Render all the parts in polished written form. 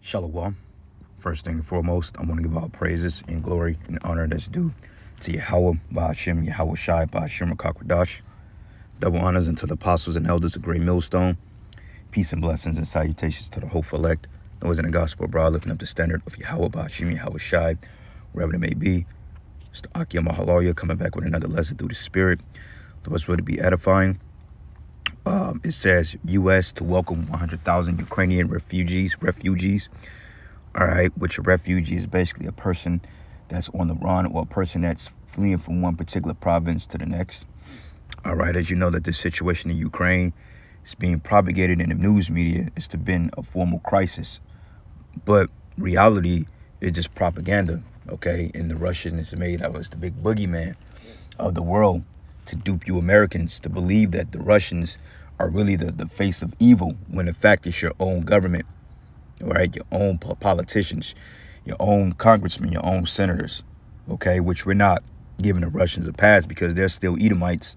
Shalom. First thing and foremost, I want to give all praises and glory and honor that's due to Yahweh, Ba'ashem, Yahweh Shai, Ba'ashem, Rakakwadash. Double honors unto the apostles and elders of Great Millstone. Peace and blessings and salutations to the hopeful elect. Those in the gospel abroad lifting up the standard of Yahweh, Ba'ashem, Yahweh Shai, wherever it may be. It's the Akia Mahaloya coming back with another lesson through the Spirit. The best way to be edifying. It says U.S. to welcome 100,000 Ukrainian refugees. All right, which a refugee is basically a person that's on the run or a person that's fleeing from one particular province to the next. All right, as you know that the situation in Ukraine is being propagated in the news media. It's been a formal crisis, but reality is just propaganda, okay? And the Russian is made out as the big boogeyman of the world to dupe you Americans to believe that the Russians are really the face of evil, when in fact it's your own government, right? Your own politicians, your own congressmen, your own senators, okay? Which we're not giving the Russians a pass because they're still Edomites.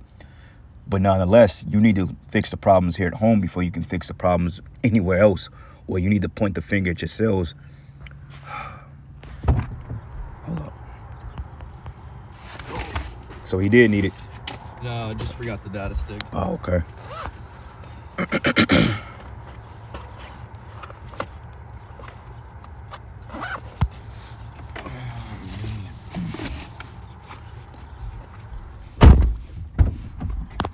But nonetheless, you need to fix the problems here at home before you can fix the problems anywhere else. Or you need to point the finger at yourselves. Hold up. So he did need it. No, I just forgot the data stick. Oh, okay. If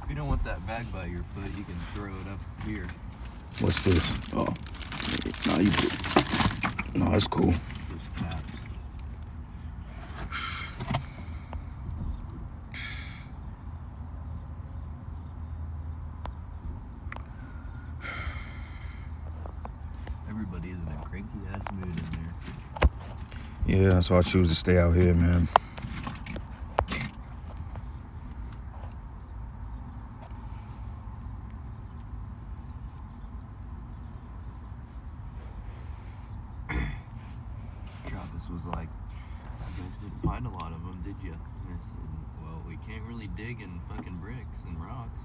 you don't want that bag by your foot, you can throw it up here. What's this? Oh, no, you good. No, that's cool. Those caps. Everybody is in a cranky ass mood in there. Yeah, so I choose to stay out here, man. Travis was like, "You guys didn't find a lot of them, did you?" And I said, "Well, we can't really dig in fucking bricks and rocks.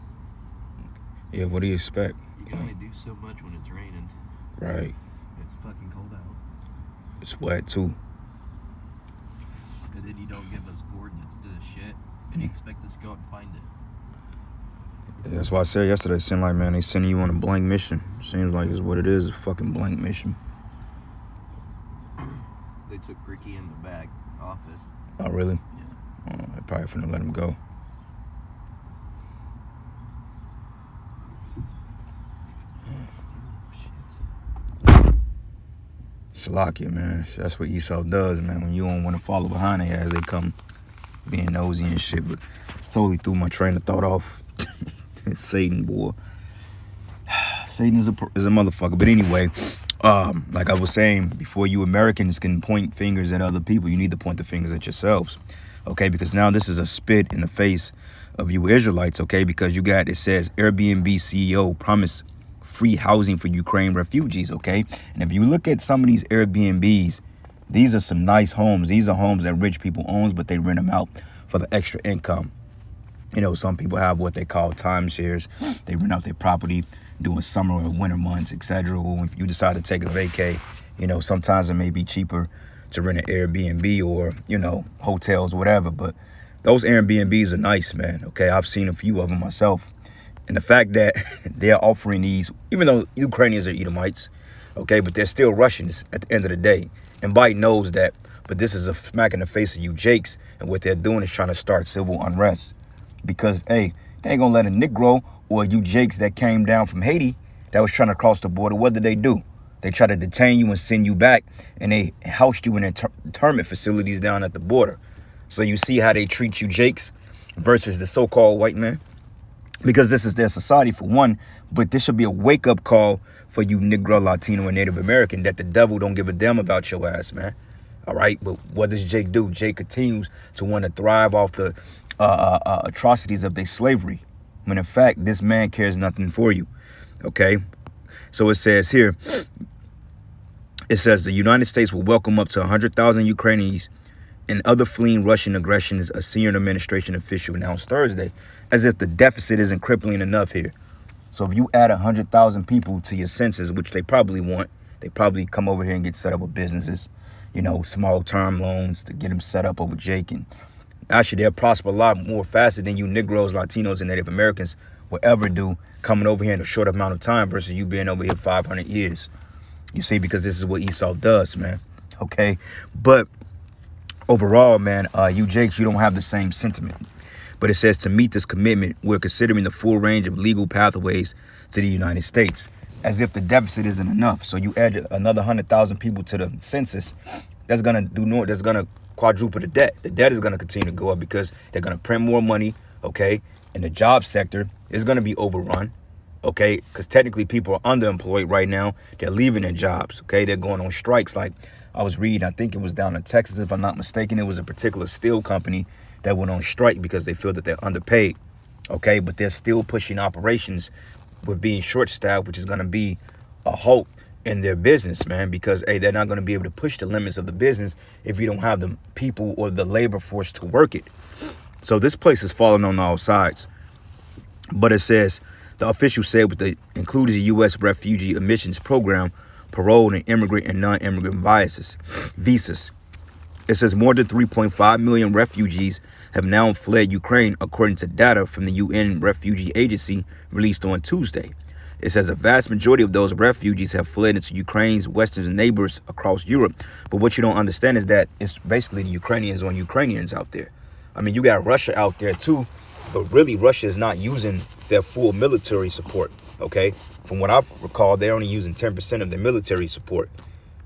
Yeah, what do you expect? You can only do so much when it's raining. Right. It's fucking cold out. It's wet, too. And then you don't give us coordinates to the shit, and you expect us to go out and find it." Yeah, that's why I said yesterday, it seemed like, man, they sending you on a blank mission. Seems like it's what it is, a fucking blank mission. They took Ricky in the back office. Oh, really? Yeah. Oh, they probably finna let him go. Salakia, man. That's what Esau does, man. When you don't want to follow behind their ass, they come being nosy and shit. But totally threw my train of thought off. It's Satan, boy. Satan is a motherfucker. But anyway, like I was saying, before you Americans can point fingers at other people, you need to point the fingers at yourselves. Okay, because now this is a spit in the face of you Israelites, okay? Because you got, it says, Airbnb CEO promised free housing for Ukraine refugees, okay? And if you look at some of these Airbnbs, these are some nice homes. These are homes that rich people own, but they rent them out for the extra income. You know, some people have what they call timeshares. They rent out their property during summer or winter months, etc. Or if you decide to take a vacay, you know, sometimes it may be cheaper to rent an Airbnb or, you know, hotels, whatever. But those Airbnbs are nice, man, okay? I've seen a few of them myself. And the fact that they're offering these, even though Ukrainians are Edomites, okay, but they're still Russians at the end of the day. And Biden knows that, but this is a smack in the face of you Jakes. And what they're doing is trying to start civil unrest. Because, hey, they ain't gonna let a Negro or you Jakes that came down from Haiti that was trying to cross the border. What did they do? They try to detain you and send you back, and they housed you in internment facilities down at the border. So you see how they treat you Jakes versus the so-called white man? Because this is their society for one, but this should be a wake-up call for you Negro, Latino, and Native American that the devil don't give a damn about your ass, man. All right, but what does Jake do? Jake continues to want to thrive off the atrocities of their slavery, when in fact this man cares nothing for you. Okay, so it says here, it says the United States will welcome up to 100,000 Ukrainians and other fleeing Russian aggressions, a senior administration official announced Thursday, as if the deficit isn't crippling enough here. So if you add 100,000 people to your census, which they probably want, They probably come over here and get set up with businesses, you know, small term loans to get them set up over Jake. And actually, they'll prosper a lot more faster than you Negroes, Latinos, and Native Americans will ever do coming over here in a short amount of time versus you being over here 500 years. You see, because this is what Esau does, man. Okay. But overall, man, you Jakes, you don't have the same sentiment. But it says to meet this commitment, we're considering the full range of legal pathways to the United States, as if the deficit isn't enough. So you add another 100,000 people to the census, that's gonna that's gonna quadruple the debt. The debt is gonna continue to go up because they're gonna print more money, okay? And the job sector is gonna be overrun, okay? Because technically people are underemployed right now. They're leaving their jobs, okay? They're going on strikes. Like I was reading, I think it was down in Texas, if I'm not mistaken, it was a particular steel company that went on strike because they feel that they're underpaid, okay? But they're still pushing operations with being short-staffed, which is going to be a halt in their business, man, because, hey, they're not going to be able to push the limits of the business if you don't have the people or the labor force to work it. So this place is falling on all sides. But it says, the official said with the included the U.S. refugee admissions program, parole and immigrant and non-immigrant visas. It says more than 3.5 million refugees have now fled Ukraine, according to data from the UN Refugee Agency released on Tuesday. It says a vast majority of those refugees have fled into Ukraine's western neighbors across Europe. But what you don't understand is that it's basically the Ukrainians on Ukrainians out there. I mean, you got Russia out there too, but really Russia is not using their full military support, okay? From what I recall, they're only using 10% of their military support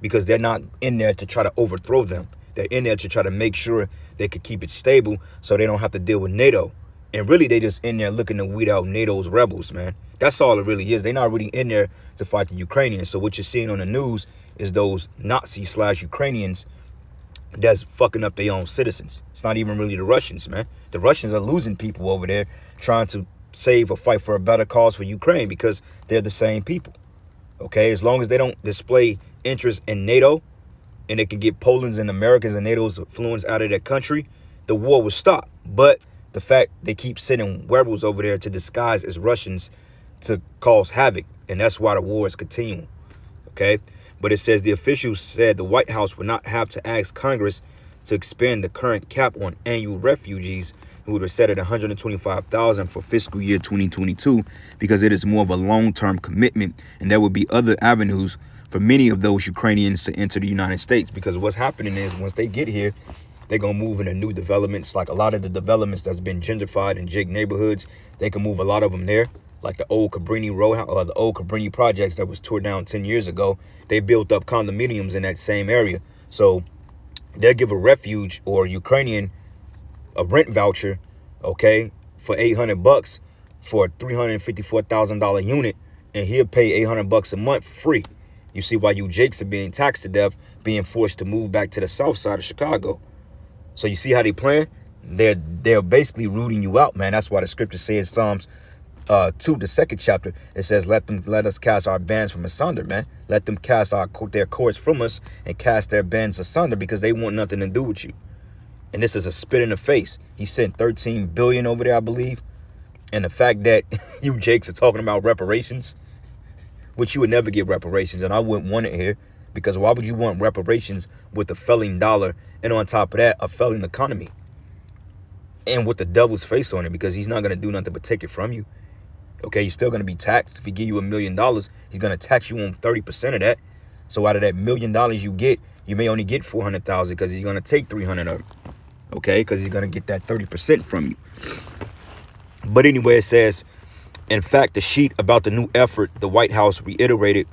because they're not in there to try to overthrow them. They're in there to try to make sure they could keep it stable so they don't have to deal with NATO. And really, they just in there looking to weed out NATO's rebels, man. That's all it really is. They're not really in there to fight the Ukrainians. So what you're seeing on the news is those Nazi/Ukrainians that's fucking up their own citizens. It's not even really the Russians, man. The Russians are losing people over there trying to save or fight for a better cause for Ukraine because they're the same people. Okay, as long as they don't display interest in NATO, and they can get Poland's and Americans and NATO's influence out of their country, the war will stop. But the fact they keep sending rebels over there to disguise as Russians to cause havoc, and that's why the war is continuing, okay? But it says the officials said the White House would not have to ask Congress to expand the current cap on annual refugees, who were set at 125,000 for fiscal year 2022, because it is more of a long-term commitment, and there will be other avenues for many of those Ukrainians to enter the United States. Because what's happening is once they get here, they're going to move into new developments. Like a lot of the developments that's been gentrified in Jake neighborhoods, they can move a lot of them there. Like the old Cabrini Row, or the old Cabrini projects that was torn down 10 years ago. They built up condominiums in that same area. So they'll give a refuge or Ukrainian a rent voucher, okay, for $800 for a $354,000 unit, and he'll pay $800 a month for free. You see why you Jakes are being taxed to death, being forced to move back to the south side of Chicago. So you see how they playing? They're basically rooting you out, man. That's why the scripture says, Psalms 2, the second chapter, it says, let us cast our bands from asunder, man. Let them cast their cords from us and cast their bands asunder, because they want nothing to do with you. And this is a spit in the face. He sent 13 billion over there, I believe. And the fact that you Jakes are talking about reparations, which you would never get reparations, and I wouldn't want it here, because why would you want reparations with a failing dollar, and on top of that, a failing economy, and with the devil's face on it, because he's not going to do nothing but take it from you. Okay, he's still going to be taxed. If he give you $1 million, he's going to tax you on 30% of that. So out of that $1 million you get, you may only get 400,000 because he's going to take 300 of it. Okay, because he's going to get that 30% from you. But anyway, it says, in fact, the sheet about the new effort, the White House reiterated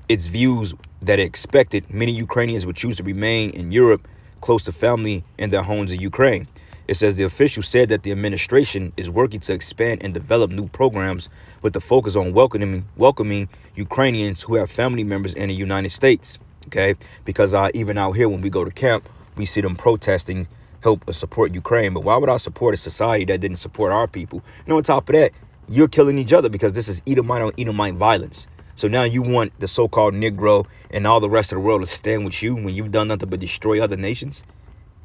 its views that it expected many Ukrainians would choose to remain in Europe close to family and their homes in Ukraine. It says the official said that the administration is working to expand and develop new programs with the focus on welcoming Ukrainians who have family members in the United States. Okay, because even out here when we go to camp, we see them protesting, help or support Ukraine. But why would I support a society that didn't support our people? And on top of that, you're killing each other because this is Edomite on Edomite violence. So now you want the so-called Negro and all the rest of the world to stand with you when you've done nothing but destroy other nations?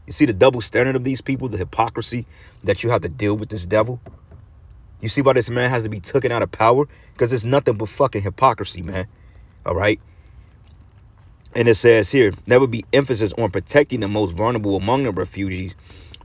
You see the double standard of these people, the hypocrisy that you have to deal with this devil? You see why this man has to be taken out of power? Because it's nothing but fucking hypocrisy, man. All right? And it says here, there would be emphasis on protecting the most vulnerable among the refugees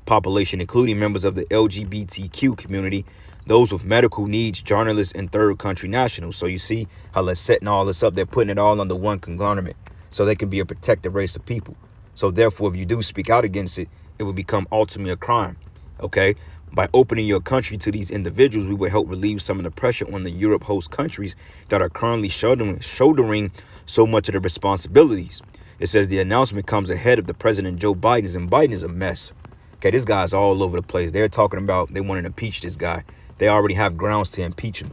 population, including members of the LGBTQ community, those with medical needs, journalists, and third country nationals. So you see how they're setting all this up. They're putting it all under one conglomerate so they can be a protected race of people. So therefore, if you do speak out against it, it will become ultimately a crime. Okay. By opening your country to these individuals, we will help relieve some of the pressure on the Europe host countries that are currently shouldering so much of the responsibilities. It says the announcement comes ahead of the President Joe Biden's, and Biden is a mess. Okay, this guy's all over the place. They're talking about they want to impeach this guy. They already have grounds to impeach him,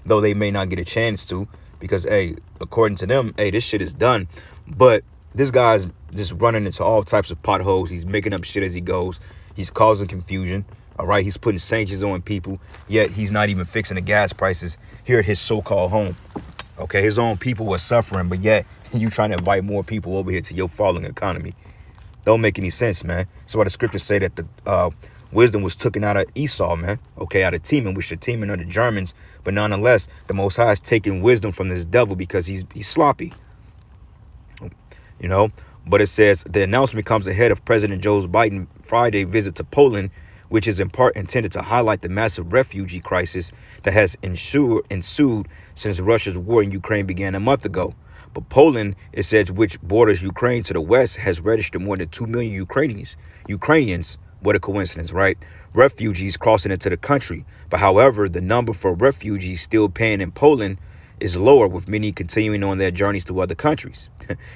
though they may not get a chance to because, hey, according to them, hey, this shit is done. But this guy's just running into all types of potholes. He's making up shit as he goes. He's causing confusion. All right, he's putting sanctions on people, yet he's not even fixing the gas prices here at his so-called home. Okay, his own people are suffering, but yet you trying to invite more people over here to your falling economy. Don't make any sense, man. So why the scriptures say that the wisdom was taken out of Esau, man. Okay, out of Teman, which are Teman are the Germans, but nonetheless, the Most High is taking wisdom from this devil because he's sloppy. You know, but it says the announcement comes ahead of President Joe Biden Friday visit to Poland, which is in part intended to highlight the massive refugee crisis that has ensued since Russia's war in Ukraine began a month ago. But Poland, it says, which borders Ukraine to the west, has registered more than 2 million Ukrainians, what a coincidence, right? Refugees crossing into the country. But however, the number for refugees still paying in Poland is lower, with many continuing on their journeys to other countries.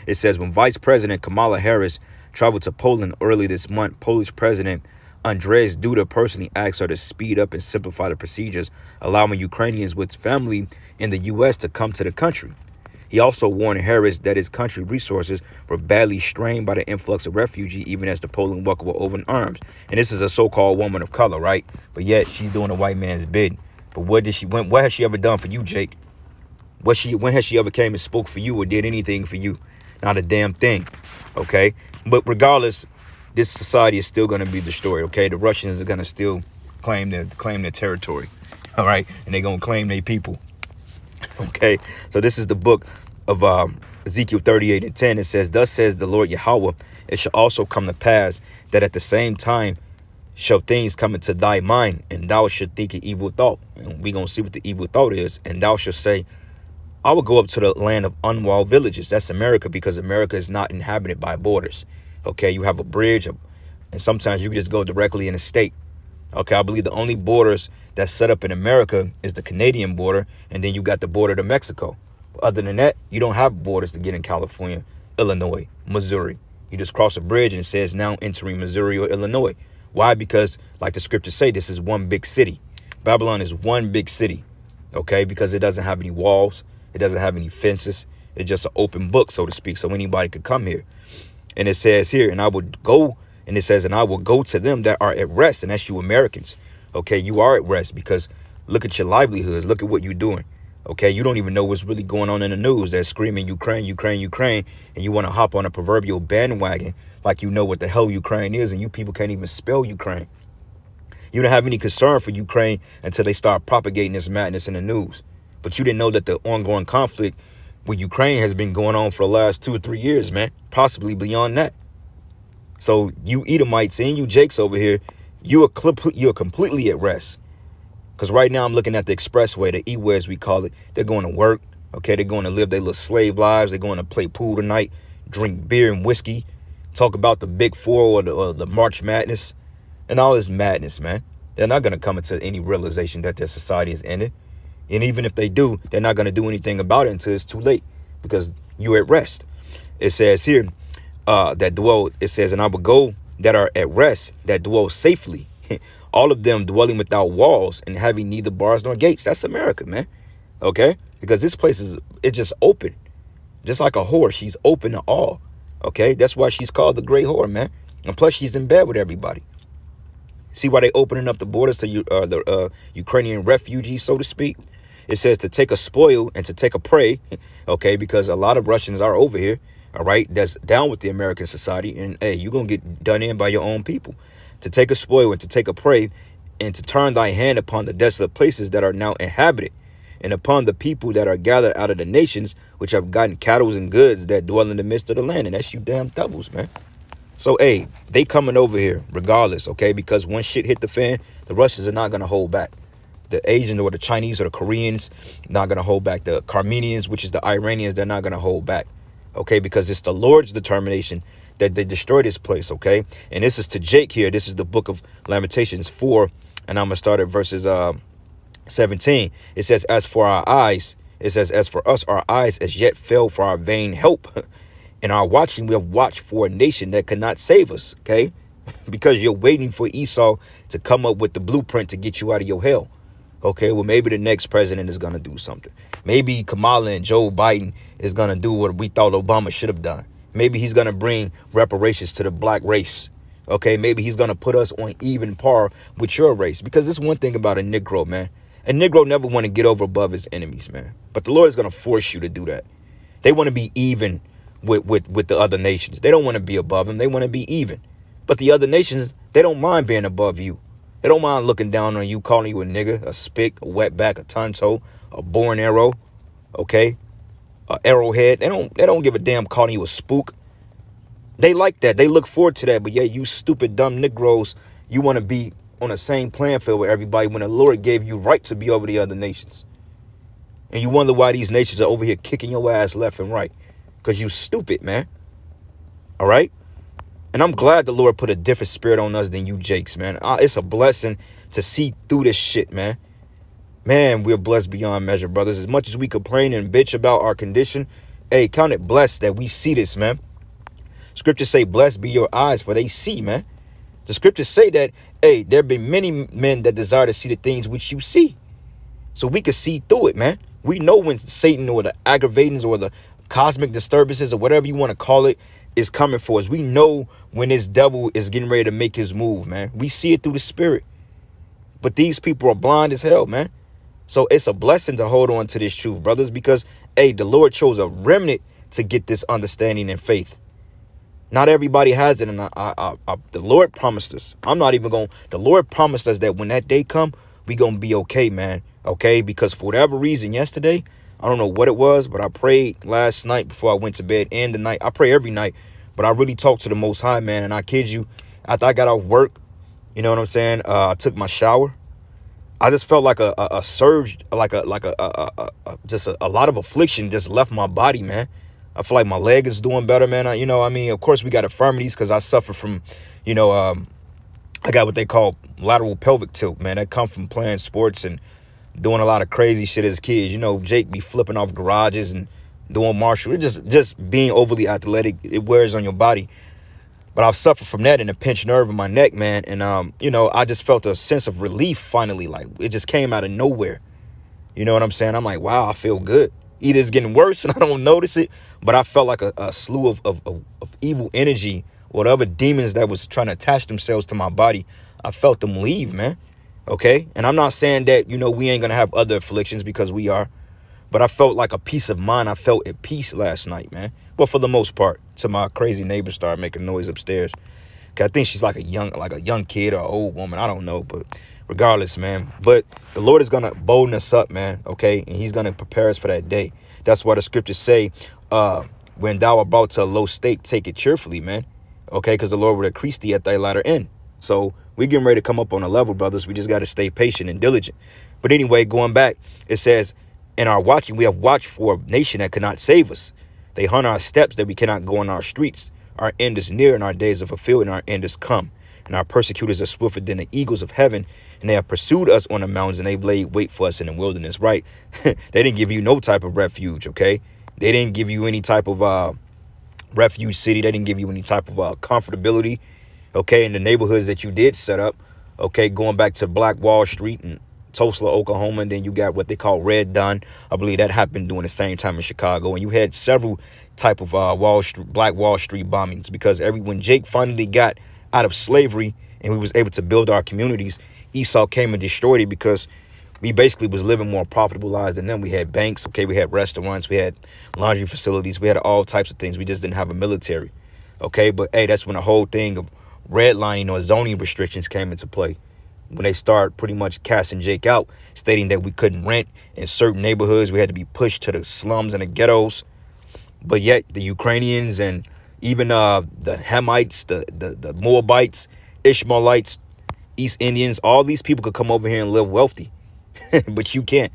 It says when Vice President Kamala Harris traveled to Poland early this month, Polish President Andrzej Duda personally asked her to speed up and simplify the procedures, allowing Ukrainians with family in the U.S. to come to the country. He also warned Harris that his country resources were badly strained by the influx of refugees, even as the Poland welcome were open arms. And this is a so-called woman of color, right? But yet she's doing a white man's bid. But what has she ever done for you, Jake? When has she ever came and spoke for you or did anything for you? Not a damn thing. Okay. But regardless, this society is still going to be destroyed. Okay. The Russians are going to still claim their territory. All right. And they're going to claim their people. Okay, so this is the book of Ezekiel 38:10. It says, thus says the Lord Yahweh, it shall also come to pass that at the same time shall things come into thy mind, and thou shalt think an evil thought. And we're going to see what the evil thought is. And thou shalt say, I will go up to the land of unwalled villages. That's America, because America is not inhabited by borders. Okay, you have a bridge, and sometimes you can just go directly in a state. Okay, I believe the only borders that's set up in America is the Canadian border, and then you got the border to Mexico. But other than that, you don't have borders to get in California, Illinois, Missouri. You just cross a bridge and it says now entering Missouri or Illinois. Why? Because like the scriptures say, this is one big city. Babylon is one big city, okay, because it doesn't have any walls. It doesn't have any fences. It's just an open book, so to speak, so anybody could come here. And it says here, and I would go. And it says, and I will go to them that are at rest. And that's you Americans. Okay, you are at rest because look at your livelihoods. Look at what you're doing. Okay, you don't even know what's really going on in the news. They're screaming Ukraine, Ukraine, Ukraine. And you want to hop on a proverbial bandwagon like you know what the hell Ukraine is. And you people can't even spell Ukraine. You don't have any concern for Ukraine until they start propagating this madness in the news. But you didn't know that the ongoing conflict with Ukraine has been going on for the last 2 or 3 years, man. Possibly beyond that. So you Edomites and you Jakes over here, you're completely at rest. Because right now I'm looking at the expressway, the E-way as we call it. They're going to work. Okay, they're going to live their little slave lives. They're going to play pool tonight, drink beer and whiskey, talk about the Big Four or the March Madness and all this madness, man. They're not going to come into any realization that their society is ended. And even if they do, they're not going to do anything about it until it's too late because you're at rest. It says here, it says, and I will go that are at rest, that dwell safely, all of them dwelling without walls and having neither bars nor gates. That's America, man. Okay, because this place it's just open, just like a whore. She's open to all. Okay, that's why she's called the great whore, man. And plus, she's in bed with everybody. See why they opening up the borders to the Ukrainian refugees, so to speak. It says to take a spoil and to take a prey. Okay, because a lot of Russians are over here. All right, that's down with the American society. And hey, you're going to get done in by your own people. To take a spoil and to take a prey and to turn thy hand upon the desolate places that are now inhabited. and upon the people that are gathered out of the nations, which have gotten cattle and goods that dwell in the midst of the land. And that's you damn devils, man. So, hey, they coming over here regardless, okay? Because when shit hit the fan, the Russians are not going to hold back. The Asians or the Chinese or the Koreans, not going to hold back. The Armenians, which is the Iranians, they're not going to hold back, okay? Because it's the Lord's determination that they destroy this place, okay? And this is to Jake here. This is the book of Lamentations 4, and I'm going to start at verses 17. It says, as for our eyes, it says, as for us, our eyes as yet fail for our vain help. In our watching, we have watched for a nation that could not save us, okay? Because you're waiting for Esau to come up with the blueprint to get you out of your hell. Okay, well, maybe the next president is going to do something. Maybe Kamala and Joe Biden is going to do what we thought Obama should have done. Maybe he's going to bring reparations to the black race. Okay, maybe he's going to put us on even par with your race. Because this one thing about a Negro, man. A Negro never want to get over above his enemies, man. But the Lord is going to force you to do that. They want to be even with the other nations. They don't want to be above them. They want to be even. But the other nations, they don't mind being above you. They don't mind looking down on you, calling you a nigga, a spick, a wetback, a tonto, a bow and arrow, okay, a arrowhead. They don't give a damn calling you a spook. They like that. They look forward to that. But yeah, you stupid, dumb Negroes, you want to be on the same playing field with everybody when the Lord gave you right to be over the other nations. And you wonder why these nations are over here kicking your ass left and right. Because you stupid, man. All right? And I'm glad the Lord put a different spirit on us than you jakes, man. It's a blessing to see through this shit, man. Man, we're blessed beyond measure, brothers. As much as we complain and bitch about our condition, hey, count it blessed that we see this, man. Scriptures say, blessed be your eyes, for they see, man. The scriptures say that, hey, there be many men that desire to see the things which you see. So we can see through it, man. We know when Satan or the aggravatings or the cosmic disturbances or whatever you want to call it is coming for us. We know when this devil is getting ready to make his move, man. We see it through the spirit. But these people are blind as hell, man. So it's a blessing to hold on to this truth, brothers, because, hey, the Lord chose a remnant to get this understanding and faith. Not everybody has it, and the Lord promised us. The Lord promised us that when that day come, we going to be okay, man. Okay, because for whatever reason yesterday, I don't know what it was, but I prayed last night before I went to bed and the night. I pray every night, but I really talked to the Most High, man. And I kid you, after I got off work, you know what I'm saying? I took my shower. I just felt like a surge, just a lot of affliction just left my body, man. I feel like my leg is doing better, man. Of course we got infirmities because I suffer from, I got what they call lateral pelvic tilt, man. That come from playing sports and doing a lot of crazy shit as kids. Jake be flipping off garages and doing martial. It just being overly athletic, it wears on your body. But I've suffered from that and a pinched nerve in my neck, man. And, I just felt a sense of relief finally. Like, it just came out of nowhere. You know what I'm saying? I'm like, wow, I feel good. Either it's getting worse and I don't notice it, but I felt like a slew of evil energy, whatever demons that was trying to attach themselves to my body. I felt them leave, man. Okay. And I'm not saying that, we ain't going to have other afflictions, because we are. But I felt like a peace of mind. I felt at peace last night, man. But for the most part, till my crazy neighbor started making noise upstairs. I think she's like a young kid or old woman. I don't know. But regardless, man. But the Lord is going to bolden us up, man. Okay. And he's going to prepare us for that day. That's why the scriptures say, when thou art brought to a low state, take it cheerfully, man. Okay. Because the Lord will increase thee at thy latter end. So we getting ready to come up on a level, brothers. We just got to stay patient and diligent. But anyway, going back, it says, in our watching, we have watched for a nation that cannot save us. They hunt our steps that we cannot go in our streets. Our end is near and our days are fulfilled and our end is come. And our persecutors are swifter than the eagles of heaven. And they have pursued us on the mountains and they've laid wait for us in the wilderness, right? They didn't give you no type of refuge, okay? They didn't give you any type of refuge city. They didn't give you any type of comfortability, okay, in the neighborhoods that you did set up, okay, going back to Black Wall Street and Tulsa, Oklahoma, and then you got what they call Red Dawn. I believe that happened during the same time in Chicago, and you had several type of Black Wall Street bombings, because when Jake finally got out of slavery and we was able to build our communities, Esau came and destroyed it, because we basically was living more profitable lives than them. We had banks, okay, we had restaurants, we had laundry facilities, we had all types of things. We just didn't have a military, okay? But hey, that's when the whole thing of redlining or zoning restrictions came into play. when they start pretty much casting Jake out, stating that we couldn't rent in certain neighborhoods. We had to be pushed to the slums and the ghettos. But yet the Ukrainians and even the Hamites, the Moabites, Ishmaelites, East Indians, all these people could come over here and live wealthy. But you can't.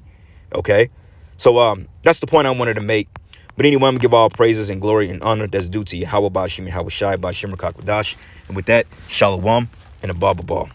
Okay? So that's the point I wanted to make. But anyway, I'm going to give all praises and glory and honor that's due to Yahweh Bashim, Yahweh Shai, Bashim Rakakwadash. And with that, Shalom and a Baba Ball.